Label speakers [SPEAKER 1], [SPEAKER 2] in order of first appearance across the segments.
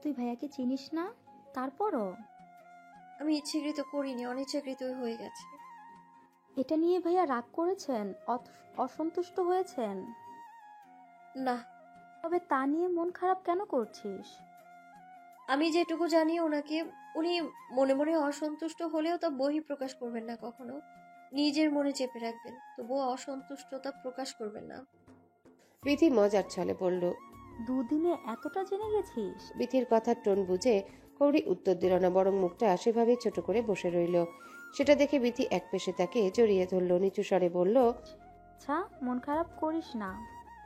[SPEAKER 1] তুই ভাইয়াকে চিনিস না? তারপরও
[SPEAKER 2] আমি ইচ্ছাকৃত করিনি, অনিচ্ছাকৃতই হয়ে গেছে।
[SPEAKER 1] এটা নিয়ে ভাইয়া রাগ করেছেন, অসন্তুষ্ট হয়েছেন?
[SPEAKER 2] না,
[SPEAKER 1] তবে তা নিয়ে মন খারাপ কেন করছিস?
[SPEAKER 2] আমি যেটুকু জানি ওনাকে, উনি মনে মনে অসন্তুষ্ট হলেও তা বহিঃপ্রকাশ করবেন না কখনো। নিজের মনে চেপে রাখবেন, তবুও অসন্তুষ্টতা প্রকাশ করবেন না।
[SPEAKER 3] বিথি মজার ছলে বলল।
[SPEAKER 1] দুদিনে এতটা জেনে গেছিস?
[SPEAKER 3] বিথির কথার টোন বুঝে কৌরি উত্তর দিল না, বরং মুখটা সেভাবেই ছোট করে বসে রইল। সেটা দেখে বিথি এক পেশে তাকে জড়িয়ে ধরল, নিচু স্বরে বলল,
[SPEAKER 1] আচ্ছা, মন খারাপ করিস না।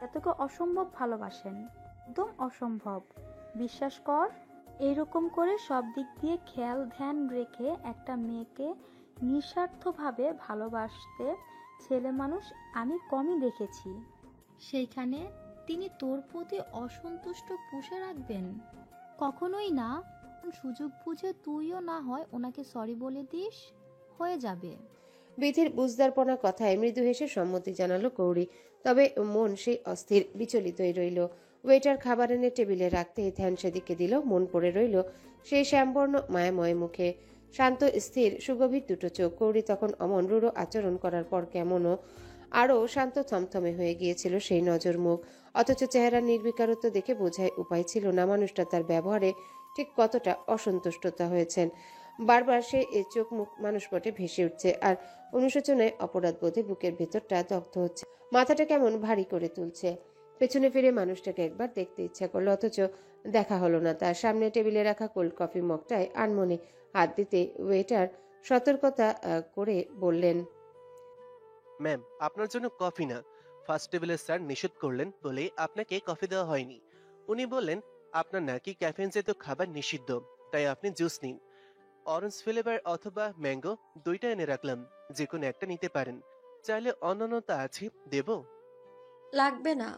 [SPEAKER 1] এতকে অসম্ভব ভালোবাসেন, একদম অসম্ভব। বিশ্বাস কর, এইরকম করে সব দিক দিয়ে খেয়াল ধ্যান রেখে একটা মেয়েকে নিঃস্বার্থভাবে ভালোবাসতে ছেলে মানুষ আমি কমই দেখেছি। সেইখানে তিনি তোর প্রতি অসন্তুষ্ট পুষে রাখবেন? কখনোই না। সুযোগ বুঝে তুইও না হয় ওনাকে সরি বলে দিস, হয়ে যাবে।
[SPEAKER 3] বিথির বুঝদারপনা কথায় মৃদু হেসে সম্মতি জানালো কৌরি। তবে মন সেই অস্থির, বিচলিতই রইল। ওয়েটার খাবার এনে টেবিলে রাখতে ধ্যান সেদিকে দিল, মন পড়ে রইল সেই শ্যামবর্ণ মায়াময় মুখে। শান্ত স্থির সুগভীর দুটো চোখ। কৌরি তখন অমন রূঢ় আচরণ করার পর কেমনও আরও শান্ত থমথমে হয়ে গিয়েছিল সেই নজর মুখ। অথচ চেহারার নির্বিকারত্ব দেখে বোঝায় উপায় ছিল না মানুষটা তার ব্যবহারে ঠিক কতটা অসন্তুষ্টতা হয়েছেন। বারবার সে চোখ মুখ মানুষ পটে ভেসে উঠছে, আর অনুশোচনায় অপরাধ বোধে বুকের ভেতরটা দগ্ধ হচ্ছে, মাথাটা কেমন ভারী করে তুলছে। পেছনে ফিরে মানুষটাকে একবার দেখতে ইচ্ছা করলো, অথচ দেখা হলো না। তার সামনে টেবিলে রাখা কোল্ড কফি মগটায় আনমনে হাত দিতে ওয়েটার সতর্কতা করে বললেন,
[SPEAKER 4] ম্যাম, আপনার জন্য কফি না, ফার্স্ট টেবিলের স্যার নিষেধ করলেন বলে আপনাকে কফি দেওয়া হয়নি। উনি বললেন আপনার নাকি ক্যাফেন জাতীয় খাবার নিষিদ্ধ, তাই আপনি জুস নিন। অরেঞ্জ ফ্লেভার অথবা ম্যাঙ্গো, দুইটা এনে রাখলাম, যে কোনো একটা নিতে পারেন। চাইলে অন্যান্যতা আছে, দেব?
[SPEAKER 2] লাগবে না।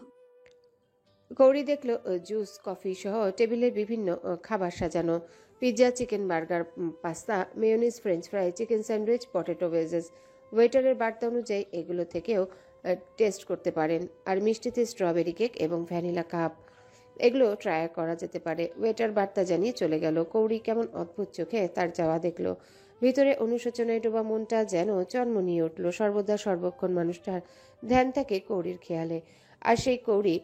[SPEAKER 3] গৌরী দেখলো জুস কফি সহ টেবিলের বিভিন্ন খাবার সাজানো, pizza, chicken burger, pasta, mayonnaise, french fry, chicken sandwich, potato veggies. ওয়েটারের বার্তা অনুযায়ী এগুলো থেকেও টেস্ট করতে পারেন। আর মিষ্টিতে স্ট্রবেরি কেক এবং ভ্যানিলা কাপ, এগুলো ট্রাই করা যেতে পারে। ওয়েটার বার্তা জানিয়ে চলে গেল। কৌরি কেমন অদ্ভুত চোখে তার যাওয়া দেখলো। ভিতরে অনুশোচনায় ডোবা মনটা যেন জন্ম নিয়ে উঠল। সর্বদা সর্বক্ষণ মানুষটার ধ্যান থাকে কৌরির খেয়ালে, আর সেই কৌরি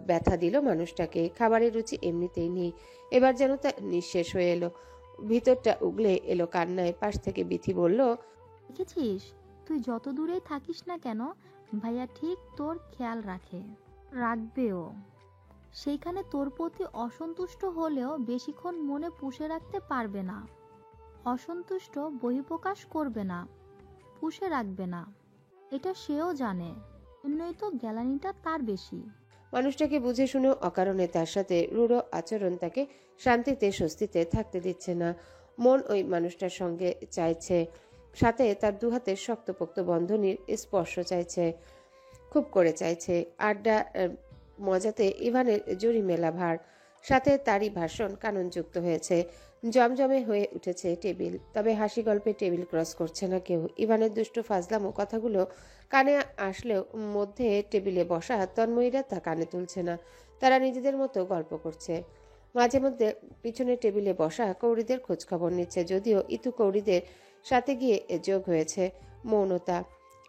[SPEAKER 3] ব্যথা দিল মানুষটাকে। খাবারের রুচি এমনিতেই নেই, এবার যেন তা নিঃশেষ হয়ে এলো। ভিতরটা উগলে এলো কান্নায়। পাশ থেকে বিথি বলল,
[SPEAKER 1] দেখেছিস, তুই যত দূরেই থাকিস না কেন, ভাইয়া ঠিক তোর খেয়াল রাখবেও। সেইখানে তোর প্রতি অসন্তুষ্ট হলেও বেশিক্ষণ মনে পুষে রাখতে পারবে না। অসন্তুষ্ট বহিঃপ্রকাশ করবে না, পুষে রাখবে না, এটা সেও জানে। এমনই তো গ্যালানিটা তার বেশি।
[SPEAKER 3] মানুষটাকে বুঝে শুনেও অকারণে তার সাথে রূঢ় আচরণ তাকে শান্তিতে স্বস্তিতে থাকতে দিচ্ছে না। মন ওই মানুষটার সঙ্গে চাইছে, সাথে তার দুহাতের শক্তপোক্ত বন্ধনীর স্পর্শ চাইছে, খুব করে চাইছে। আড্ডা মজাতে ইভানের জুড়ি মেলা ভার, সাথে তারই ভাষণ কাননযুক্ত হয়েছে। জমজমে হয়ে উঠেছে টেবিল, তবে হাসি গল্পে টেবিল ক্রস করছে না কেউ। ইভানের দুষ্টু ফাজলামো কথাগুলো কানে আসলেও মধ্যে টেবিলে বসা তন্ময়ীরা তা কানে তুলছে না। তারা নিজেদের মতো গল্প করছে। মাঝে মধ্যে পিছনের টেবিলে বসা কৌড়িদের খোঁজখবর নিচ্ছে, যদিও ইতু কৌড়িদের সাথে গিয়ে যোগ হয়েছে। মৌনতা,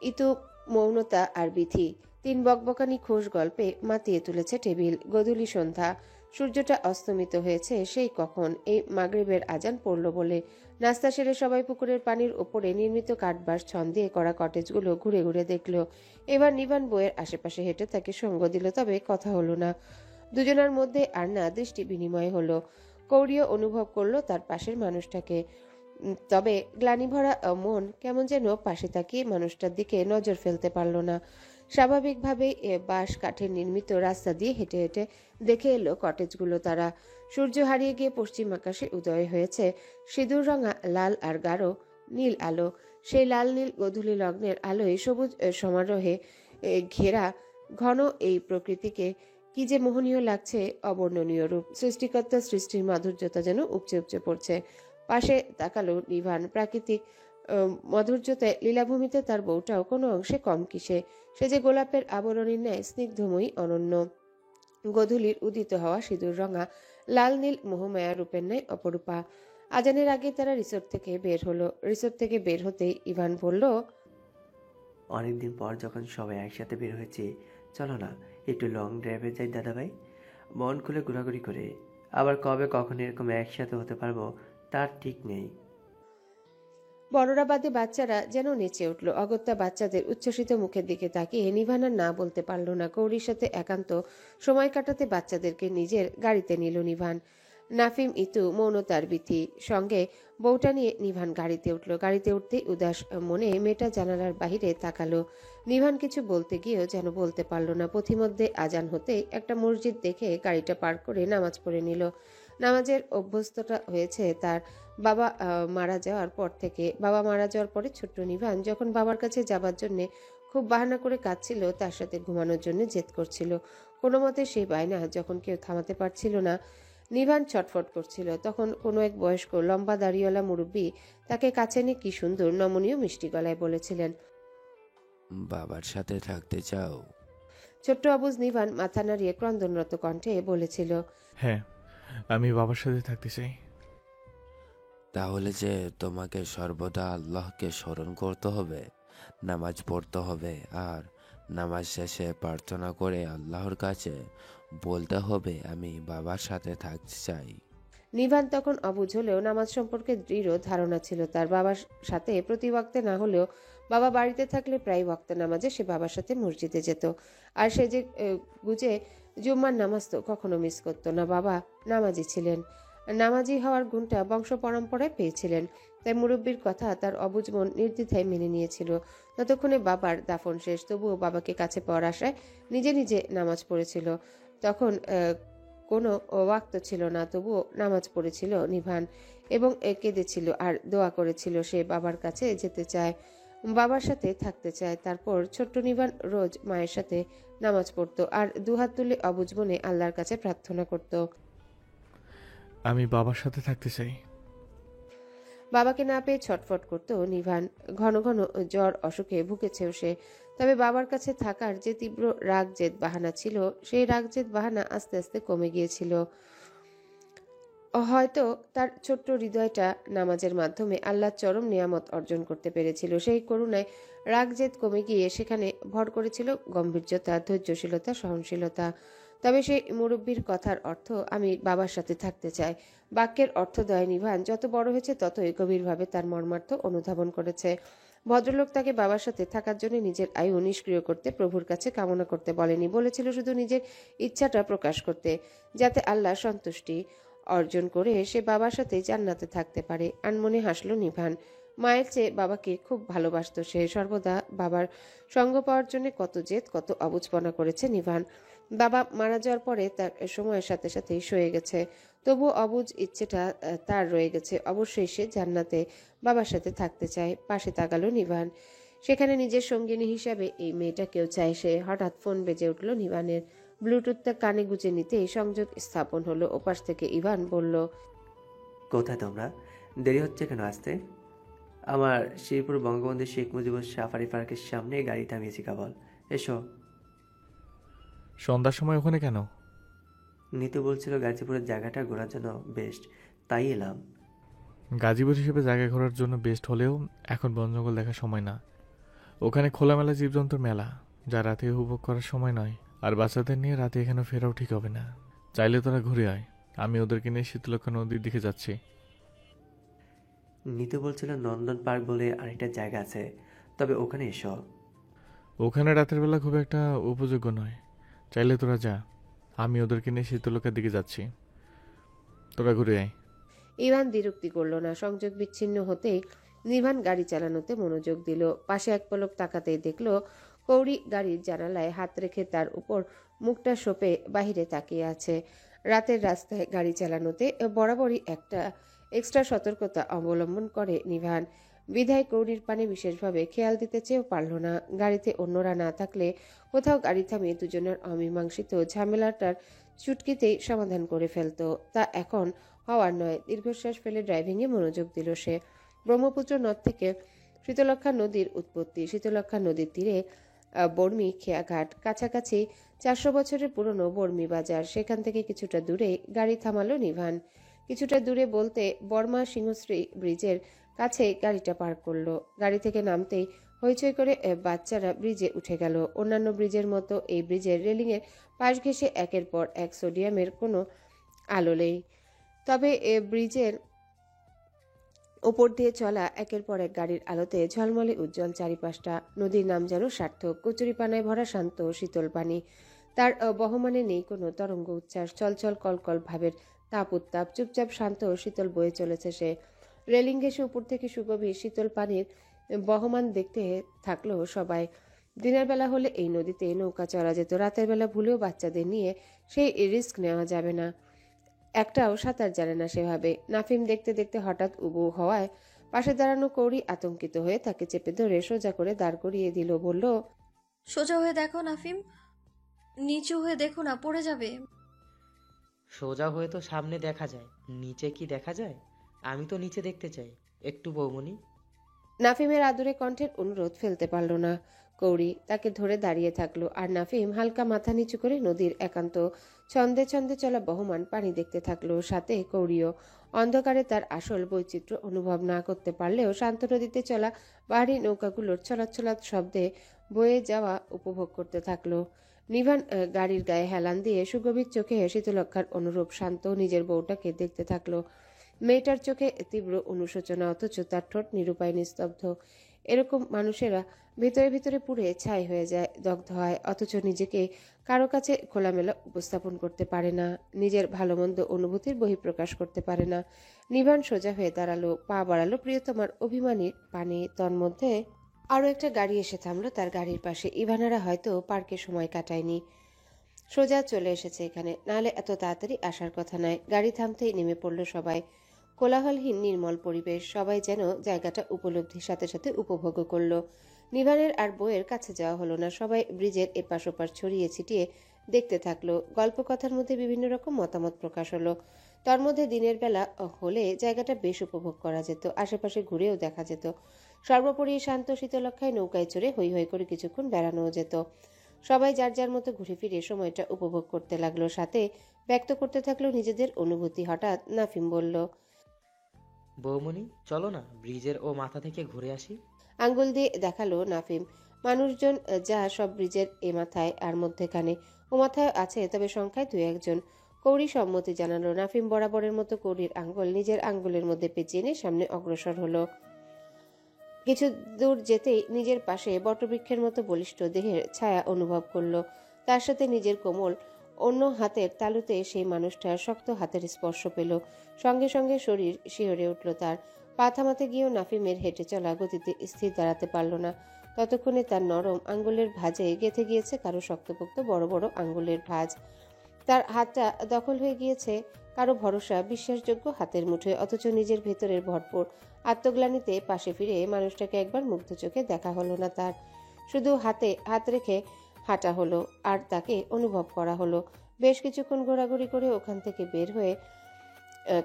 [SPEAKER 3] ইতু, মৌনতা আর বিথি তিন বকবকানি খোশ গল্পে মাতিয়ে তুলেছে টেবিল। গোধূলি সন্ধ্যা, সূর্যটা অস্তমিত হয়েছে সেই কখন, এই মাগরিবের আজান পড়ল বলে। নাস্তা সেরে সবাই পুকুরের পানির ওপরে নির্মিত কাঠবাস ছন দিয়ে করা কটেজগুলো ঘুরে ঘুরে দেখল। এবার নিবান বইয়ের আশেপাশে হেঁটে তাকে সঙ্গ দিল, তবে কথা হলো না। দুজনের মধ্যে আর না দৃষ্টি বিনিময় হলো। কৌরিও অনুভব করলো তার পাশের মানুষটাকে, তবে গ্লানিভরা মন কেমন যেন পাশে তাকিয়ে মানুষটার দিকে নজর ফেলতে পারল না। স্বাভাবিকভাবেই বাঁশ কাঠের নির্মিত রাস্তা দিয়ে হেঁটে হেঁটে দেখে এলো কটেজগুলো তারা। সূর্য হারিয়ে গিয়ে পশ্চিম আকাশে উদয় হয়েছে সিঁদুর রঙা লাল আর গাঢ় নীল আলো। সেই লাল নীল গোধূলি লগ্নের আলোয় সবুজ সমারোহে ঘেরা ঘন এই প্রকৃতিকে কি যে মোহনীয় লাগছে, অবর্ণনীয় রূপ। সৃষ্টিকর্তার সৃষ্টির মাধুর্যতা যেন উপচে উপচে পড়ছে। পাশে তাকালো নিভান। প্রাকৃতিক মাধুর্যতে লীলাভূমিতে তার বউটাও কোনো অংশে কম কিসে। সে যে গোলাপের আবরণীর ন্যায় স্নিগ্ধময়ী, অনন্য। গোধূলির উদিত হওয়া সিঁদুর রঙা লাল নীল মোহমায়া রূপের ন্যায় অপরূপা। আজানের আগে তারা রিসোর্ট থেকে বের হলো। রিসোর্ট থেকে বের হতেই ইভান বলল,
[SPEAKER 5] অনেকদিন পর যখন সবাই একসাথে বের হয়েছি, চলো না একটু লং ড্রাইভে যাই দাদাভাই। মন খুলে ঘোরাঘুরি করে। আবার কবে কখন এরকম একসাথে হতে পারবো তার ঠিক নেই।
[SPEAKER 3] বড়রা বাদে বাচ্চারা যেন নেচে উঠল। অগত্যা বাচ্চাদের উচ্ছ্বসিত মুখের দিকে তাকিয়ে নিভান আর না বলতে পারল না। কৌরির সাথে একান্ত সময় কাটাতে বাচ্চাদেরকে নিজের গাড়িতে নিল নিভান। নাফিম, ইতু, মৌনতার বিথি সঙ্গে বউটা নিয়ে নিভান গাড়িতে উঠল। গাড়িতে উঠতেই উদাস মনে মেয়েটা জানালার বাহিরে তাকালো। নিভান কিছু বলতে গিয়েও যেন বলতে পারল না। পথিমধ্যে আজান হতেই একটা মসজিদ দেখে গাড়িটা পার্ক করে নামাজ পড়ে নিল। নামাজের অভ্যস্ততা হয়েছে তার বাবা মারা যাওয়ার পর থেকে। বাবা মারা যাওয়ার পরে ছোট্ট নিভান যখন বাবার কাছে যাবার জন্য খুব বাহানা করে কাঁদছিল, তার সাথে ঘুমানোর জন্য জেদ করছিল। কোনো মতে সেই বায়না যখন কেউ থামাতে পারছিল না, নিভান ছটফট করছিল। তখন কোনো এক বয়স্ক লম্বা দাড়িওয়ালা মুরব্বী তাকে কাছে নিয়ে কি সুন্দর নমনীয় মিষ্টি গলায় বলেছিলেন,
[SPEAKER 6] বাবার সাথে থাকতে চাও?
[SPEAKER 3] ছোট্ট অবুজ নিভান মাথা নাড়িয়ে ক্রন্দনরত কণ্ঠে বলেছিল,
[SPEAKER 7] হ্যাঁ, আমি বাবার সাথে থাকতে চাই।
[SPEAKER 6] তাহলে যে তোমাকে সর্বদা আল্লাহকে স্মরণ করতে হবে, নামাজ পড়তে হবে, আর নামাজ শেষে প্রার্থনা করে আল্লাহর কাছে বলতে হবে আমি বাবার সাথে থাকতে চাই।
[SPEAKER 3] নিভান তখন অবুঝ হলেও নামাজ সম্পর্কে দৃঢ় ধারণা ছিল তার। বাবার সাথে প্রতি ওয়াক্তে না হলেও বাবা বাড়িতে থাকলে প্রায় ওয়াক্তে নামাজে সে বাবার সাথে মসজিদে যেত। আর সে যে গুজে জুম্মার নামাজ তো কখনো মিস করতো না। বাবা নামাজি ছিলেন, নামাজি হওয়ার গুণটা বংশ পরম্পরায় পেয়েছিলেন। তাই মুরব্বীর কথা তার অবুঝ মন নির্দ্বিধায় মেনে নিয়েছিল। ততক্ষণে বাবার দাফন শেষ, তবুও বাবাকে কাছে পাওয়ার আশায় নিজে নিজে নামাজ পড়েছিল। তখন কোনো ওয়াক্ত ছিল না, তবুও নামাজ পড়েছিল নিভান এবং কেঁদেছিল আর দোয়া করেছিল সে বাবার কাছে যেতে চায়, বাবার সাথে থাকতে চায়। তারপর ছোট্ট নিভান রোজ মায়ের সাথে নামাজ পড়তো আর দুহাত তুলে অবুঝ মনে আল্লাহর কাছে প্রার্থনা করত,
[SPEAKER 7] আমি বাবার সাথে থাকতে চাই।
[SPEAKER 3] বাবাকে না পেয়ে ছটফট করত নিভান। ঘন ঘন জ্বর অসুখে ভুগেছেও সে। তবে বাবার কাছে থাকার যে তীব্র রাগ জেদ বাহানা ছিল, সেই রাগ জেদ বাহানা আস্তে আস্তে কমে গিয়েছিল। হয়তো তার ছোট্ট হৃদয়টা নামাজের মাধ্যমে আল্লাহর চরম নিয়ামত অর্জন করতে পেরেছিল। সেই করুণায় রাগ জেদ কমে গিয়ে সেখানে ভর করেছিল গম্ভীর্যতা, ধৈর্যশীলতা, সহনশীলতা। তবে সেই মুরব্বীর কথার অর্থ আমি বাবার সাথে থাকতে চাই বাক্যের অর্থদয় নিভান যত বড় হয়েছে ততই গভীরভাবে তার মর্মার্থ অনুধাবন করেছে। ভদ্রলোক তাকে বাবার সাথে থাকার জন্য নিজের আয়ু নিষ্ক্রিয় করতে প্রভুর কাছে কামনা করতে বলেনি, বলেছিল শুধু নিজের ইচ্ছাটা প্রকাশ করতে, যাতে আল্লাহ সন্তুষ্টি অর্জন করে সে বাবার সাথে জান্নাতে থাকতে পারে। আনমনে হাসল নিভান। মায়ের চেয়ে বাবাকে খুব ভালোবাসত সে। সর্বদা বাবার সঙ্গ পাওয়ার জন্য কত জেদ, কত অবুঝপনা করেছে নিভান। বাবা মারা যাওয়ার পরে তার সময়ের সাথে সাথেই সয়ে গেছে, তবুও অবুঝ ইচ্ছেটা তার রয়ে গেছে। অবশ্যই সে জান্নাতে বাবার সাথে থাকতে চায়। পাশে তাকালো নিভান, সেখানে নিজের সঙ্গিনী হিসাবে এই মেয়েটাকেও চায় সে। হঠাৎ ফোন বেজে উঠল নিভানের। ব্লুটুথটা কানে গুজে নিতেই সংযোগ স্থাপন হলো। ওপাশ থেকে ইভান বলল,
[SPEAKER 5] কোথায় তোমরা? দেরি হচ্ছে কেন আসতে? আমার শ্রীপুর বঙ্গবন্ধু শেখ মুজিবুর সাফারি পার্কের সামনে গাড়ি থামিয়েছি কেবল। এসো।
[SPEAKER 7] সন্ধ্যার সময় ওখানে কেন?
[SPEAKER 5] নিতু বলছিল গাজীপুরের জায়গাটা ঘোরার জন্য বেস্ট, তাই এলাম।
[SPEAKER 7] গাজীপুর হিসেবে জায়গা ঘোরার জন্য বেস্ট হলেও এখন বন জঙ্গল দেখার সময় না। ওখানে খোলামেলা জীবজন্তুর মেলা, যা রাতে উপভোগ করার সময় নয়। আর বাচ্চাদের নিয়ে রাতে এখানে ফেরাও ঠিক হবে না। চাইলে তোরা ঘুরে আয়, আমি ওদেরকে নিয়ে শীতলক্ষা নদীর দিকে যাচ্ছি।
[SPEAKER 5] নিতু বলছিল নন্দন পার্ক বলে আরেকটা জায়গা আছে, তবে ওখানে এসো।
[SPEAKER 7] ওখানে রাতের বেলা খুব একটা উপযোগ্য নয়। চাইলে তোরা যা, আমি ওদেরকে নিয়ে শীতলক্ষার দিকে যাচ্ছি, তোরা ঘুরে আয়।
[SPEAKER 3] ইভান দ্বিরুক্তি করল না। সংযোগ বিচ্ছিন্ন হতেই নিভান গাড়ি চালানোতে মনোযোগ দিল। পাশে এক পলক তাকাতেই দেখল কৌরি গাড়ির জানালায় হাত রেখে তার উপর মুখটা সঁপে বাহিরে তাকিয়ে আছে। রাতের রাস্তায় গাড়ি চালানোতে বরাবরই একটা এক্সট্রা সতর্কতা অবলম্বন করে নিভান। বিধায় কৌরির পানে বিশেষভাবে খেয়াল দিতে চেয়েও পারল না। গাড়িতে অন্যরা না থাকলে কোথাও গাড়ি থামিয়ে দুজনের অমীমাংসিত ঝামেলাটার চুটকিতেই সমাধান করে ফেলত। তা এখন হওয়ার নয়। দীর্ঘশ্বাস ফেলে ড্রাইভিংয়ে মনোযোগ দিল সে। ব্রহ্মপুত্র নদ থেকে শীতলক্ষা নদীর উৎপত্তি। শীতলক্ষা নদীর তীরে বর্মি খেয়াঘাট, কাছাকাছি 400 বছরের পুরনো বর্মি বাজার। সেখান থেকে কিছুটা দূরে গাড়ি থামালো নিভান। কিছুটা দূরে বলতে বর্মা সিংহশ্রী ব্রিজের কাছে গাড়িটা পার্ক করলো। গাড়ি থেকে নামতেই হইচই করে বাচ্চারা ব্রিজে উঠে গেল। অন্যান্য ব্রিজের মতো এই ব্রিজের রেলিংয়ের পাশ ঘেঁষে একের পর এক সোডিয়ামের কোনো আলো নেই। তবে ব্রিজের ওপর দিয়ে চলা একের পর এক গাড়ির আলোতে ঝলমলে উজ্জ্বল চারিপাশটা। নদীর নাম যেন সার্থক, কচুরিপানায় ভরা শান্ত শীতল পানি। তার বহমানে নেই কোনো তরঙ্গ উচ্ছ্বাস, চলচল কলকল ভাবের তাপ উত্তাপ। চুপচাপ শান্ত ও শীতল বয়ে চলেছে সে। রেলিং ঘেঁষে উপর থেকে সুগভীর শীতল পানির বহমান দেখতে থাকলো সবাই। দিনের বেলা হলে এই নদীতে নৌকা চড়া যেত, রাতের বেলা ভুলেও বাচ্চাদের নিয়ে সেই রিস্ক নেওয়া যাবে না। একটাও সাঁতার জানে না সেভাবে। নাফিম দেখতে দেখতে হঠাৎ উবু হওয়ায় পাশে দাঁড়ানো কৌরি আতঙ্কিত হয়ে তাকে চেপে ধরে সোজা করে দাঁড় করিয়ে দিল। বলল,
[SPEAKER 2] সোজা হয়ে দেখো নাফিম, নিচু হয়ে দেখো না, পড়ে যাবে।
[SPEAKER 8] সোজা হয়ে তো সামনে দেখা যায়, নিচে কি দেখা যায়? আমি তো নিচে দেখতে চাই একটু, বৌমনি।
[SPEAKER 3] নাফিমের আদুরে কণ্ঠের অনুরোধ ফেলতে পারল না কৌরি। তাকে ধরে দাঁড়িয়ে থাকলো। আর নাফিম হালকা মাথা নিচু করে নদীর একান্ত ছন্দে ছন্দে চলা বহমান পানি দেখতে থাকলো। সাথে কৌরিও। অন্ধকারে তার আসল বৈচিত্র্য অনুভব না করতে পারলেও শান্ত নদীতে চলা বাহারি নৌকাগুলোর ছলাৎ শব্দে বয়ে যাওয়া উপভোগ করতে থাকলো। নিভান গাড়ির গায়ে হেলান দিয়ে সুগভীর চোখে শীতলক্ষার অনুরূপ শান্ত নিজের বউটাকে দেখতে থাকলো। মেয়েটার চোখে তীব্র অনুশোচনা, অথচ তার ঠোঁট নিরুপায় নিস্তব্ধ। এরকম মানুষেরা ভিতরে ভিতরে পুড়ে ছাই হয়ে যায়, দগ্ধ হয়, অথচ নিজেকে কারো কাছে খোলামেলা উপস্থাপন করতে পারে না, নিজের ভালো মন্দ অনুভূতির বহিঃপ্রকাশ করতে পারে না। নিভান সোজা হয়ে দাঁড়ালো, পা বাড়ালো প্রিয়তমার অভিমানীর পানে। তন্মধ্যে আরও একটা গাড়ি এসে থামলো তার গাড়ির পাশে। ইভানারা হয়তো পার্কে সময় কাটায়নি, সোজা চলে এসেছে এখানে, নাহলে এত তাড়াতাড়ি আসার কথা নয়। গাড়ি থামতেই নেমে পড়ল সবাই। কোলাহলহীন নির্মল পরিবেশ। সবাই যেন জায়গাটা উপলব্ধির সাথে সাথে উপভোগ করলো। নিভানের আর বইয়ের কাছে যাওয়া হলো না। সবাই ব্রিজের এপাশ ওপাশ ছড়িয়ে ছিটিয়ে দেখতে থাকলো। গল্প কথার মধ্যে বিভিন্ন রকম মতামত প্রকাশ হলো। তার মধ্যে দিনের বেলা হলে জায়গাটা বেশ উপভোগ করা যেত, আশেপাশে ঘুরেও দেখা যেত। সর্বোপরি শান্ত শীতলক্ষায় নৌকায় চড়ে হৈ হৈ করে কিছুক্ষণ বেড়ানোও যেত। সবাই যার যার মতো ঘুরে ফিরে সময়টা উপভোগ করতে লাগলো, সাথে ব্যক্ত করতে থাকলো নিজেদের অনুভূতি। হঠাৎ নাফিম বলল,
[SPEAKER 8] বৌমনি চলো না ব্রিজের ও মাথা থেকে ঘুরে আসি।
[SPEAKER 3] আঙ্গুল দিয়ে দেখালো নাফিম। মানুষজন যা সব ব্রিজের এ মাথায় আর মধ্যেখানে, ও মাথায় আছে, তবে সংখ্যায় 2-1 জন। কৌরি সম্মতি জানালো। নাফিম বরাবরের মতো কৌরির আঙ্গুল নিজের আঙ্গুলের মধ্যে পেঁচিয়ে নিয়ে সামনে অগ্রসর হলো। কিছু দূর যেতেই নিজের পাশে বটবৃক্ষের মতো বলিষ্ঠ দেহের ছায়া অনুভব করলো। তার সাথে নিজের কোমল অন্য হাতের তালুতে সেই মানুষটার শক্ত হাতের স্পর্শ পেল। সঙ্গে সঙ্গে শরীর শিহরে উঠল তার। পা থামাতে গিয়েও নাফিমের হেঁটে চলা গতিতে স্থির দাঁড়াতে পারল না। ততক্ষণে তার নরম আঙ্গুলের ভাঁজে গেঁথে গিয়েছে কারো শক্তপোক্ত বড় বড় আঙ্গুলের ভাঁজ। তার হাতটা দখল হয়ে গিয়েছে কারো ভরসা বিশ্বাসযোগ্য হাতের মুঠোয়। অথচ নিজের ভেতরের ভরপুর আত্মগ্লানিতে পাশে ফিরে মানুষটাকে একবার মুগ্ধ চোখে দেখা হলো না তার। শুধু হাতে হাত রেখে হাঁটা হলো আর তাকে অনুভব করা হলো। বেশ কিছুক্ষণ ঘোরাঘুরি করে ওখান থেকে বের হয়ে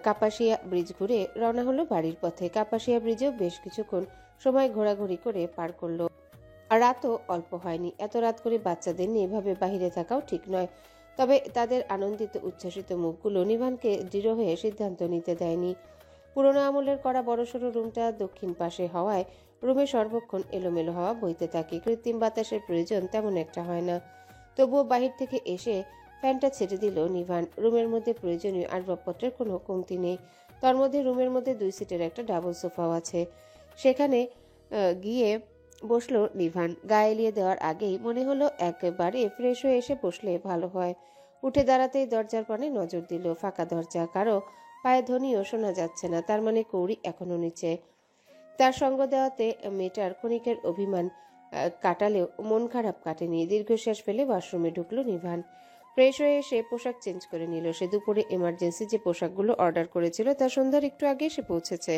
[SPEAKER 3] কাপাসিয়া ব্রিজ ঘুরে রওনা হলো বাড়ির পথে। কাপাসিয়া ব্রিজেও বেশ কিছুক্ষণ সময় ঘোরাঘুরি করে পার করলো। আর রাতও অল্প হয়নি। এত রাত করে বাচ্চাদের নিয়ে এভাবে বাহিরে থাকাও ঠিক নয়। তবে তাদের আনন্দিত উচ্ছ্বাসিত মুখগুলো নিভানকে দৃঢ় হয়ে সিদ্ধান্ত নিতে দেয়নি। পুরোনো আমলের করা বড়সড় রুমটা দক্ষিণ পাশে হওয়ায় রুমে সর্বক্ষণ এলোমেলো হাওয়া বইতে থাকে। কৃত্রিম বাতাসের প্রয়োজন তেমন একটা হয় না। তবুও বাহির থেকে এসে ফ্যানটা ছেড়ে দিল নিভান। রুমের মধ্যে প্রয়োজনীয় আসবাবপত্রের কোনো কমতি নেই। তার মধ্যে রুমের মধ্যে 2 সিটের একটা ডাবল সোফাও আছে। সেখানে গিয়ে বসলো নিভান। গায়ে এলিয়ে দেওয়ার আগেই মনে হলো একেবারে ফ্রেশ হয়ে এসে বসলে ভালো হয়। উঠে দাঁড়াতেই দরজার পানে নজর দিল। ফাঁকা দরজা, কারো পায়ে ধ্বনিও শোনা যাচ্ছে না। তার মানে কৌরি এখনো নিচে। তার সঙ্গ দেওয়াতে মেয়েটার ক্ষণিকের অভিমান কাটালেও মন খারাপ কাটেনি। দীর্ঘশ্বাস ফেলে ওয়াশরুমে ঢুকলো নিভান। ফ্রেশ হয়ে এসে পোশাক চেঞ্জ করে নিল সে। দুপুরে এমার্জেন্সি যে পোশাকগুলো অর্ডার করেছিল তা সন্ধ্যার একটু আগে এসে পৌঁছেছে।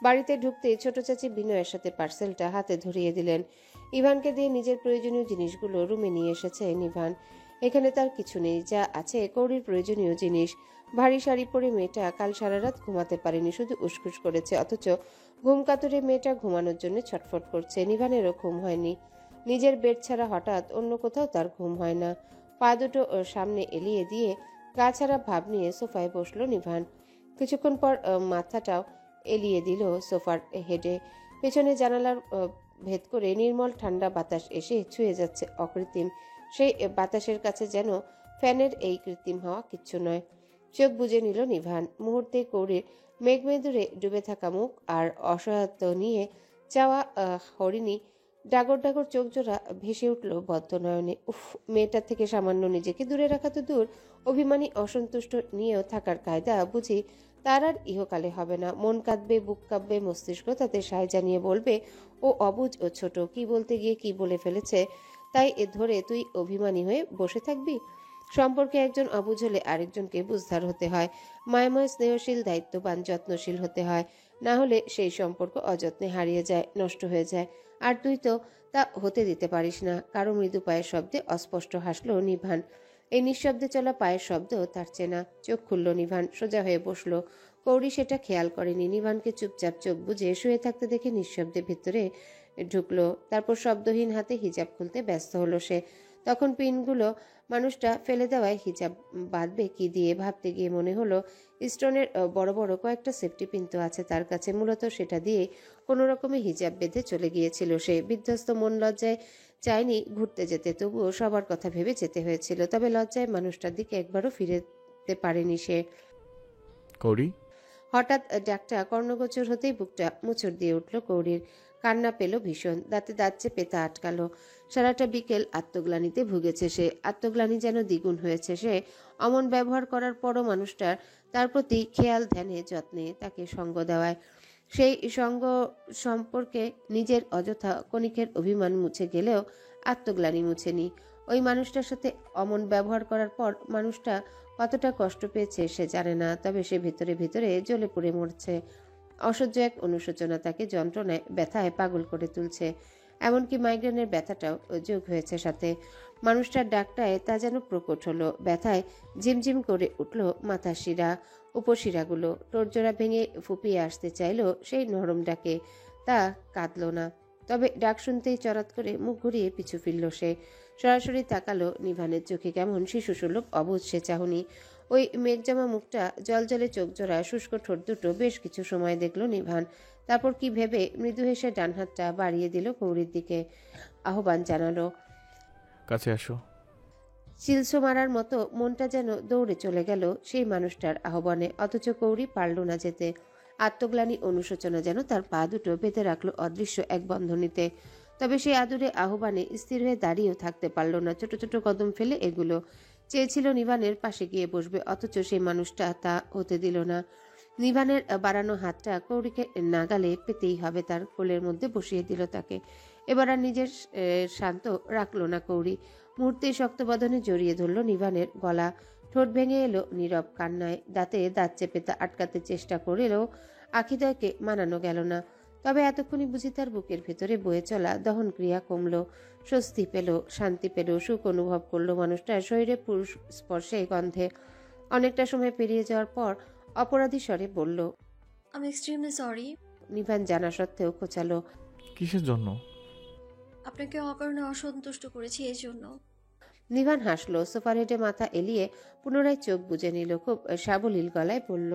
[SPEAKER 3] বাড়িতে ঢুকতেই ছোট চাচি বিনয়ের সাথে পার্সেলটা হাতে ধরিয়ে দিলেন। ইভানকে দিয়ে নিজের প্রয়োজনীয় জিনিসগুলো রুমে নিয়ে এসেছে নিভান। এখানে তার কিছু নেই, যা আছে কৌরির প্রয়োজনীয় জিনিস। ভারী শাড়ি পরে মেয়েটা কাল সারা রাত ঘুমাতে পারেনি, শুধু উসখুস করেছে। অথচ ঘুম কাতুরে মেয়েটা ঘুমানোর জন্য ছটফট করছে। নিভানেরও ঘুম হয়নি। নিজের বেড ছাড়া হঠাৎ অন্য কোথাও তার ঘুম হয় না। পা দুটো সামনে এলিয়ে দিয়ে গা ছাড়া ভাব নিয়ে সোফায় বসলো নিভান। কিছুক্ষণ পর মাথাটাও এলিয়ে দিল সোফার হেডে। পেছনে জানালার ভেদ করে নির্মল ঠান্ডা বাতাস এসে ছুঁয়ে যাচ্ছে অকৃত্রিম। সেই বাতাসের কাছে যেন ফ্যানের এই কৃত্রিম হাওয়া কিচ্ছু নয়। চোখ বুজে নিল নিভান। মুহূর্তে কৌড়ির মেঘমেদুরে ডুবে থাকা মুখ আর অসহায়ত্ব নিয়ে চাওয়া হরিণী ডাগর ডাগর চোখ জোড়া ভেসে উঠল বদ্ধ নয়নে। উফ, মেয়েটার থেকে সামান্য নিজেকে দূরে রাখা তো দূর, অভিমানী অসন্তুষ্ট নিয়েও থাকার কায়দা বুঝি তার আর ইহকালে হবে না। মন কাঁদবে, বুক কাঁপবে, মস্তিষ্ক তাতে সায় জানিয়ে বলবে ও অবুঝ ও ছোট, কি বলতে গিয়ে কি বলে ফেলেছে, তাই এ ধরে তুই অভিমানী হয়ে বসে থাকবি? সম্পর্কে একজন অবুঝ হলে আরেকজনকে বুঝদার হতে হয়, মায়াময়, স্নেহশীল, দায়িত্ববান, যত্নশীল হতে হয়। না হলে সেই সম্পর্ক অযত্নে হারিয়ে যায়, নষ্ট হয়ে যায়। আর তুই তো তা হতে দিতে পারিস না। কারো মৃদু পায়ের শব্দে অস্পষ্ট হাসলো নিভান। এই নিঃশব্দে চলা পায়ের শব্দ তার চেনা। চোখ খুলল নিভান, সোজা হয়ে বসলো। কৌরি সেটা খেয়াল করেনি। নিভানকে চুপচাপ চোখ বুজে শুয়ে থাকতে দেখে নিঃশব্দে ভেতরে ঢুকলো। তারপর শব্দহীন হাতে হিজাব খুলতে ব্যস্ত হলো সে। তখন পিনগুলো মানুষটা ফেলে দেওয়ায় হিজাব বাঁধবে কি দিয়ে ভাবতে গিয়ে মনে হলো স্টোনের বড় বড় কয়েকটা সেফটি পিন তো আছে তার কাছে। মূলত সেটা দিয়ে কোনো রকমে হিজাব বেঁধে চলে গিয়েছিল সে। বিধ্বস্ত মন লজ্জায় চায়নি ঘুরতে যেতে, তবুও সবার কথা ভেবে যেতে হয়েছিল। তবে লজ্জায় মানুষটার দিকে একবারও ফিরেতে পারেনি সে।
[SPEAKER 7] কৌরি,
[SPEAKER 3] হঠাৎ ডাকটা কর্ণগোচর হতেই বুকটা মোচড় দিয়ে উঠল কৌরির। কান্না পেল ভীষণ, দাঁতে দাঁত চেপে তা আটকালো। সারাটা বিকেল আত্মগ্লানিতে ভুগেছে সে। আত্মগ্লানি যেন দ্বিগুণ হয়েছে সে অমন ব্যবহার করার পরও মানুষটার তার প্রতি খেয়াল, ধ্যানে, যত্নে, তাকে সঙ্গ দেওয়ায়। সেই সঙ্গ সম্পর্কে নিজের অযথা কণিকের অভিমান মুছে গেলেও আত্মগ্লানি মুছেনি। ওই মানুষটার সাথে অমন ব্যবহার করার পর মানুষটা কতটা কষ্ট পেয়েছে সে জানে না, তবে সে ভিতরে ভিতরে জ্বলে পুড়ে মরছে। অসহ্য এক অনুশোচনা তাকে যন্ত্রণায়, ব্যথায় পাগল করে তুলছে। এমনকি মাইগ্রেনের ব্যথাটাও যোগ হয়েছে সাথে। মানুষটার ডাকটায় তা যেন প্রকট হলো। ব্যথায় ঝিমঝিম করে উঠল মাথার শিরা, উপশিরাগুলো। টোরজোড়া ভেঙে ফুপিয়ে আসতে চাইল সেই নরম ডাকে। তা কাঁদল না, তবে ডাক শুনতেই চরাত করে মুখ ঘুরিয়ে পিছু ফিরল সে। সরাসরি তাকালো নিভানের চোখে, কেমন শিশুসুলভ অবুঝ সে চাহনি। ওই মেঘজামা মুখটা, জলজলে চোখ জোড়া, শুষ্ক ঠোঁট দুটো বেশ কিছু সময় দেখল নিভান। তারপর কি ভেবে মৃদু হেসে ডান হাতটা বাড়িয়ে দিল কৌরির দিকে, আহ্বান জানালো।
[SPEAKER 7] কাছে আসো।
[SPEAKER 3] চিলসো মারার মতো মনটা যেন দৌড়ে চলে গেল সেই মানুষটার আহ্বানে, অথচ কৌরি পারল না যেতে। আত্মগ্লানি, অনুশোচনা যেন তার পা দুটো বেঁধে রাখলো অদৃশ্য এক বন্ধনীতে। তবে সেই আদুরে আহ্বানে স্থির হয়ে দাঁড়িয়েও থাকতে পারল না। ছোট ছোট কদম ফেলে এগুলো চেয়েছিল নিভানের পাশে গিয়ে বসবে, অথচ সেই মানুষটা তা হতে দিল না। নিভানের বাড়ানো হাতটা কৌরিকে নাগালে পেতেই হবে, তার কোলের মধ্যে বসিয়ে দিল তাকে। এবার আর নিজের শান্ত রাখলো না কৌরি। মুহূর্তেই শক্তবদনে জড়িয়ে ধরল নিভানের গলা। ঠোঁট ভেঙে এলো নীরব কান্নায়। দাঁতে দাঁত চেপে তা আটকাতে চেষ্টা করলেও আখিদয়কে মানানো গেল না। তবে এতক্ষণই বুঝি তার বুকের ভেতরে বয়ে চলা দহন ক্রিয়া কমল। স্বস্তি পেল, শান্তি পেল, সুখ অনুভব করলো মানুষটার শরীরে পুরুষ স্পর্শে, গন্ধে। অনেকটা সময় পেরিয়ে যাওয়ার পর অপরাধী স্বরে বলল,
[SPEAKER 2] আমি এক্সট্রিমলি সরি।
[SPEAKER 3] নিভান জানা সত্ত্বেও খোঁচালো,
[SPEAKER 7] কিসের জন্য?
[SPEAKER 2] আপনাকে অকারণে অসন্তুষ্ট করেছি এই জন্য।
[SPEAKER 3] নিভান হাসলো, সোফার হেডে মাথা এলিয়ে পুনরায় চোখ বুজে নিল। খুব সাবলীল গলায় বলল,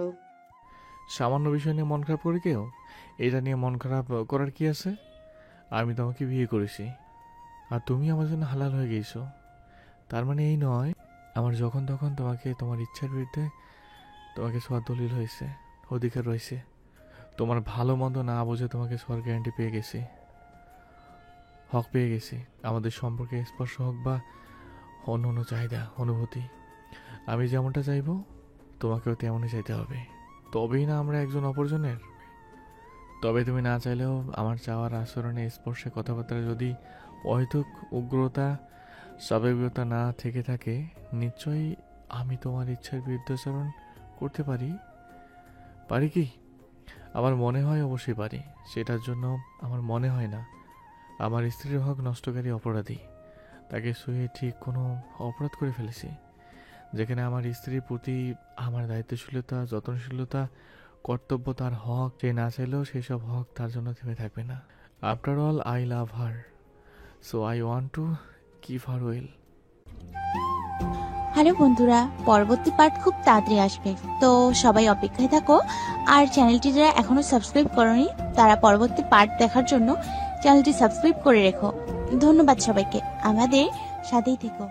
[SPEAKER 7] সামান্য বিষয় নিয়ে মন খারাপ করে কেউ? এটা নিয়ে মন খারাপ করার কি আছে? আমি তোমাকে বিয়ে করেছি আর তুমি আমার জন্য হালাল হয়ে গেছো। তার মানে এই নয় আমার যখন তখন তোমাকে তোমার ইচ্ছার বিরুদ্ধে তোমাকে ছোঁয়ার দলিল হয়েছে, অধিকার রয়েছে। তোমার ভালো মন্দ না বুঝে তোমাকে ছোঁয়ার গ্যারান্টি পেয়ে গেছি, হক পেয়ে গেছি। আমাদের সম্পর্কে স্পর্শ হোক বা অন্য অন্য চাহিদা, অনুভূতি, আমি যেমনটা চাইবো তোমাকেও তেমনই চাইতে হবে। তবেই না আমরা একজন অপরজনের। তবে তুমি না চাইলেও আমার চাওয়ার আচরণে, স্পর্শে, কথাবার্তা যদি অহেতুক উগ্রতা, স্বাভাবিকতা না থেকে থাকে, নিশ্চয়ই আমি তোমার ইচ্ছার বিরুদ্ধাচরণ করতে পারি। পারি কি? আমার মনে হয় অবশ্যই পারি। সেটার জন্য আমার মনে হয় না আমার স্ত্রীর হক নষ্টকারী অপরাধী। তাকে শুয়ে ঠিক কোনো অপরাধ করে ফেলেছি, যেখানে আমার স্ত্রীর প্রতি আমার দায়িত্বশীলতা, যত্নশীলতা, কর্তব্য, তার হক, সে না চাইলেও সেসব হক তার জন্য থেমে থাকবে না। After all I love her. So I want to keep her well.
[SPEAKER 9] Hello বন্ধুরা, পরবর্তী পার্ট খুব তাড়াতাড়ি আসবে, তো সবাই অপেক্ষায় থাকো। আর চ্যানেলটি যারা এখনো সাবস্ক্রাইব করনি তারা পরবর্তী পার্ট দেখার জন্য চ্যানেলটি সাবস্ক্রাইব করে রেখো। ধন্যবাদ সবাইকে, আমাদের সাথেই থেকো।